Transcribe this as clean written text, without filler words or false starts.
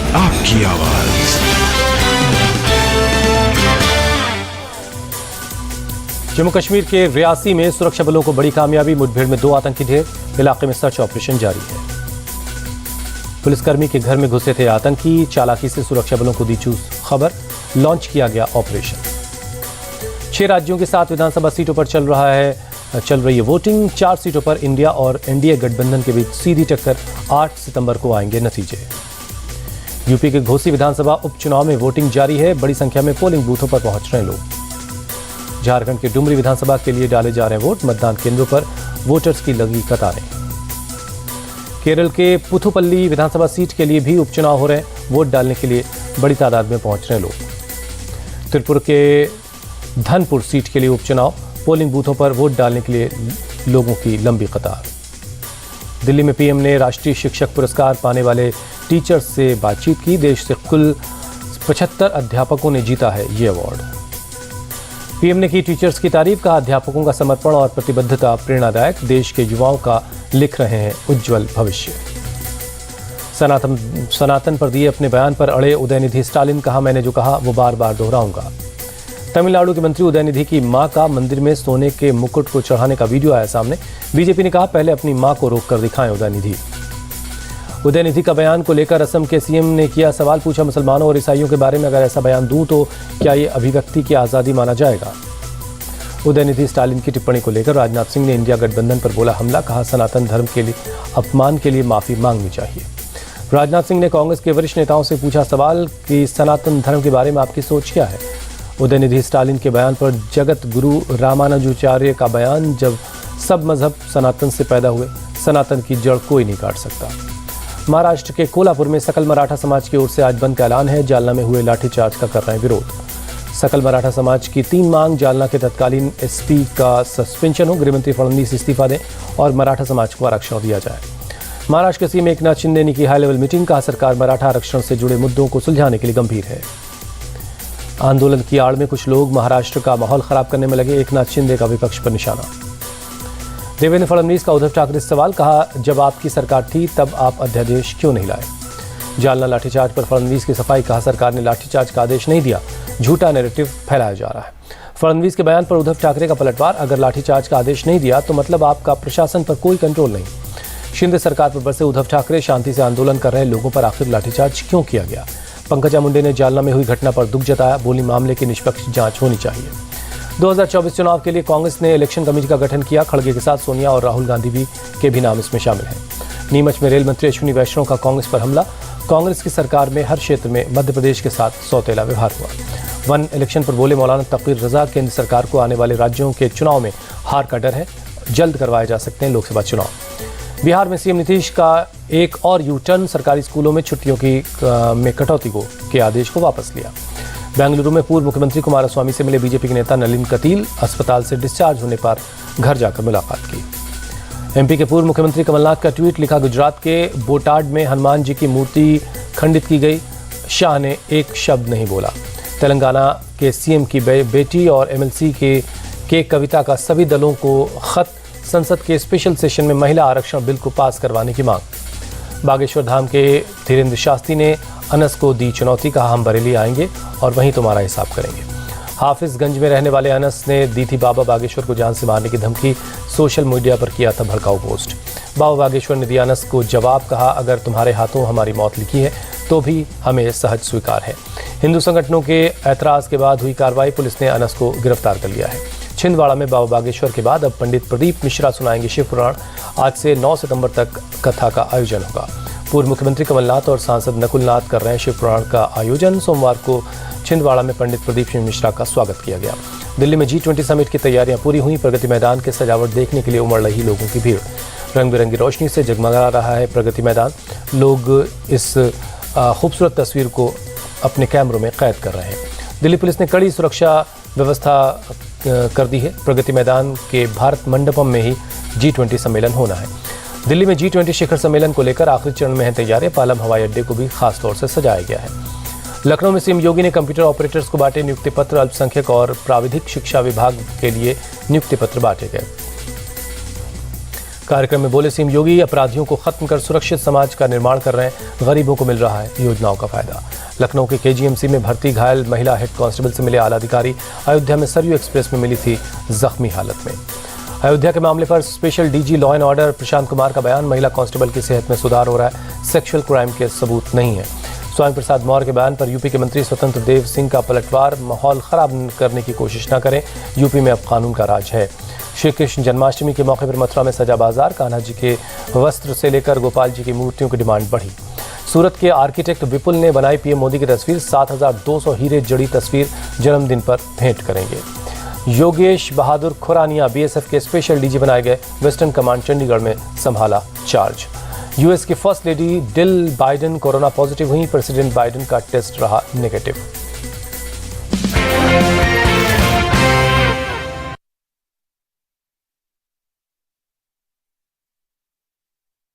आपकी आवाज। जम्मू कश्मीर के रियासी में सुरक्षा बलों को बड़ी कामयाबी, मुठभेड़ में 2 आतंकी ढेर, इलाके में सर्च ऑपरेशन जारी है। पुलिसकर्मी के घर में घुसे थे आतंकी, चालाकी से सुरक्षा बलों को दी चूस खबर, लॉन्च किया गया ऑपरेशन। 6 राज्यों के 7 विधानसभा सीटों पर चल रही है वोटिंग। 4 सीटों पर इंडिया और एनडीए गठबंधन के बीच सीधी टक्कर, 8 सितंबर को आएंगे नतीजे। यूपी के घोसी विधानसभा उपचुनाव में वोटिंग जारी है, बड़ी संख्या में पोलिंग बूथों पर पहुंच रहे लोग। झारखंड के डुमरी विधानसभा के लिए डाले जा रहे हैं वोट, मतदान केंद्रों पर वोटर्स की लगी कतारें। केरल के पुथुपल्ली विधानसभा सीट के लिए भी उपचुनाव हो रहे हैं, वोट डालने के लिए बड़ी तादाद में पहुंच रहे हैं लोग। त्रिपुरा के धनपुर सीट के लिए उपचुनाव, पोलिंग बूथों पर वोट डालने के लिए लोगों की लंबी कतार। दिल्ली में पीएम ने राष्ट्रीय शिक्षक पुरस्कार पाने वाले टीचर्स से बातचीत की। देश से कुल 75 अध्यापकों ने जीता है ये अवार्ड। पीएम ने की टीचर्स की तारीफ, कहा अध्यापकों का समर्पण और प्रतिबद्धता प्रेरणादायक, देश के युवाओं का लिख रहे हैं उज्जवल भविष्य। सनातन पर दिए अपने बयान पर अड़े उदयनिधि स्टालिन, कहा मैंने जो कहा वो बार बार दोहराऊंगा। तमिलनाडु के मंत्री उदयनिधि की मां का मंदिर में सोने के मुकुट को चढ़ाने का वीडियो आया सामने। बीजेपी ने कहा पहले अपनी मां को रोककर दिखाएं उदयनिधि। उदयनिधि का बयान को लेकर असम के सीएम ने किया सवाल, पूछा मुसलमानों और ईसाइयों के बारे में अगर ऐसा बयान दूं तो क्या ये अभिव्यक्ति की आज़ादी माना जाएगा। उदयनिधि स्टालिन की टिप्पणी को लेकर राजनाथ सिंह ने इंडिया गठबंधन पर बोला हमला, कहा सनातन धर्म के लिए अपमान के लिए माफी मांगनी चाहिए। राजनाथ सिंह ने कांग्रेस के वरिष्ठ नेताओं से पूछा सवाल कि सनातन धर्म के बारे में आपकी सोच क्या है। उदयनिधि स्टालिन के बयान पर जगत गुरु रामानुजाचार्य का बयान, जब सब मजहब सनातन से पैदा हुए, सनातन की जड़ कोई नहीं काट सकता। महाराष्ट्र के कोल्हापुर में सकल मराठा समाज की ओर से आज बंद का ऐलान है। जालना में हुए लाठीचार्ज का कर रहे हैं विरोध। सकल मराठा समाज की 3 मांग, जालना के तत्कालीन एसपी का सस्पेंशन हो, गृहमंत्री फडणवीस इस्तीफा दें और मराठा समाज को आरक्षण दिया जाए। महाराष्ट्र के सीएम एकनाथ शिंदे ने की हाई लेवल मीटिंग, कहा सरकार मराठा आरक्षण से जुड़े मुद्दों को सुलझाने के लिए गंभीर है। आंदोलन की आड़ में कुछ लोग महाराष्ट्र का माहौल खराब करने में लगे, एकनाथ शिंदे का विपक्ष पर निशाना। देवेंद्र फडणवीस का उद्धव ठाकरे से सवाल, कहा जब आपकी सरकार थी तब आप अध्यादेश क्यों नहीं लाए। जालना लाठीचार्ज पर फडणवीस की सफाई, कहा सरकार ने लाठीचार्ज का आदेश नहीं दिया, झूठा नैरेटिव फैलाया जा रहा है। फडणवीस के बयान पर उद्धव ठाकरे का पलटवार, अगर लाठीचार्ज का आदेश नहीं दिया तो मतलब आपका प्रशासन पर कोई कंट्रोल नहीं। शिंदे सरकार पर बरसे उद्धव ठाकरे, शांति से आंदोलन कर रहे लोगों पर आखिर लाठीचार्ज क्यों किया गया। पंकजा मुंडे ने जालना में हुई घटना पर दुख जताया, बोली मामले की निष्पक्ष जांच होनी चाहिए। 2024 चुनाव के लिए कांग्रेस ने इलेक्शन कमेटी का गठन किया। खड़गे के साथ सोनिया और राहुल गांधी के भी नाम इसमें शामिल हैं। नीमच में रेल मंत्री अश्विनी वैष्णव का कांग्रेस पर हमला, कांग्रेस की सरकार में हर क्षेत्र में मध्य प्रदेश के साथ सौतेला व्यवहार हुआ। वन इलेक्शन पर बोले मौलाना तकीर रजा, केंद्र सरकार को आने वाले राज्यों के चुनाव में हार का डर है, जल्द करवाए जा सकते हैं लोकसभा चुनाव। बिहार में सीएम नीतीश का एक और यू टर्न, सरकारी स्कूलों में छुट्टियों में कटौती के आदेश को वापस लिया। बेंगलुरु में पूर्व मुख्यमंत्री कुमारस्वामी से मिले बीजेपी के नेता नलिन कतील, अस्पताल से डिस्चार्ज होने पर घर जाकर मुलाकात की। एमपी के पूर्व मुख्यमंत्री कमलनाथ का ट्वीट, लिखा गुजरात के बोटाड में हनुमान जी की मूर्ति खंडित की गई, शाह ने एक शब्द नहीं बोला। तेलंगाना के सीएम की बेटी और एमएलसी के कविता का सभी दलों को खत, संसद के स्पेशल सेशन में महिला आरक्षण बिल को पास करवाने की मांग। बागेश्वर धाम के धीरेन्द्र शास्त्री ने अनस को दी चुनौती, कहा हम बरेली आएंगे और वहीं तुम्हारा हिसाब करेंगे। हाफिजगंज में रहने वाले अनस ने दी थी बाबा बागेश्वर को जान से मारने की धमकी, सोशल मीडिया पर किया था भड़काऊ पोस्ट। बाबा बागेश्वर ने दिया अनस को जवाब, कहा अगर तुम्हारे हाथों हमारी मौत लिखी है तो भी हमें सहज स्वीकार है। हिंदू संगठनों के ऐतराज के बाद हुई कार्रवाई, पुलिस ने अनस को गिरफ्तार कर लिया है। छिंदवाड़ा में बाबा बागेश्वर के बाद अब पंडित प्रदीप मिश्रा सुनाएंगे शिव पुराण। आज से 9 सितंबर तक कथा का आयोजन होगा। पूर्व मुख्यमंत्री कमलनाथ और सांसद नकुल नाथ कर रहे हैं शिव पुराण का आयोजन। सोमवार को छिंदवाड़ा में पंडित प्रदीप मिश्रा का स्वागत किया गया। दिल्ली में G20 समिट की तैयारियां पूरी हुई। प्रगति मैदान के सजावट देखने के लिए उमड़ रही लोगों की भीड़। रंग बिरंगी रोशनी से जगमगा रहा है प्रगति मैदान। लोग इस खूबसूरत तस्वीर को अपने कैमरों में कैद कर रहे हैं। दिल्ली पुलिस ने कड़ी सुरक्षा व्यवस्था कर दी है। प्रगति मैदान के भारत मंडपम में ही G20 सम्मेलन होना है। दिल्ली में G20 शिखर सम्मेलन को लेकर आखिरी चरण में है तैयारी। पालम हवाई अड्डे को भी खास तौर से सजाया गया है। लखनऊ में सीएम योगी ने कंप्यूटर ऑपरेटर्स को बांटे नियुक्ति पत्र। अल्पसंख्यक और प्राविधिक शिक्षा विभाग के लिए नियुक्ति पत्र बांटे गए। कार्यक्रम में बोले सीएम योगी, अपराधियों को खत्म कर सुरक्षित समाज का निर्माण कर रहे हैं, गरीबों को मिल रहा है योजनाओं का फायदा। लखनऊ के केजीएमसी में भर्ती घायल महिला हेड कांस्टेबल से मिले आला अधिकारी। अयोध्या में सरयू एक्सप्रेस में मिली थी जख्मी हालत में। अयोध्या के मामले पर special DG law and order Prashant Kumar का बयान, महिला कांस्टेबल की सेहत में सुधार हो रहा है, सेक्सुअल क्राइम के सबूत नहीं है। स्वामी प्रसाद मौर्य के बयान पर यूपी के मंत्री स्वतंत्र देव सिंह का पलटवार, माहौल खराब करने की कोशिश न करें, यूपी में अब कानून का राज है। श्री कृष्ण जन्माष्टमी के मौके पर मथुरा में सजा बाजार, कान्हा जी के वस्त्र से लेकर गोपाल जी की मूर्तियों की डिमांड बढ़ी। सूरत के आर्किटेक्ट विपुल ने बनाई पीएम मोदी की तस्वीर, 7,200 हीरे जड़ी तस्वीर जन्मदिन पर भेंट करेंगे। योगेश बहादुर खुरानिया बीएसएफ के स्पेशल डीजी बनाए गए, वेस्टर्न कमांड चंडीगढ़ में संभाला चार्ज। यूएस की first lady Jill Biden corona positive हुई, प्रेसिडेंट बाइडेन का टेस्ट रहा नेगेटिव।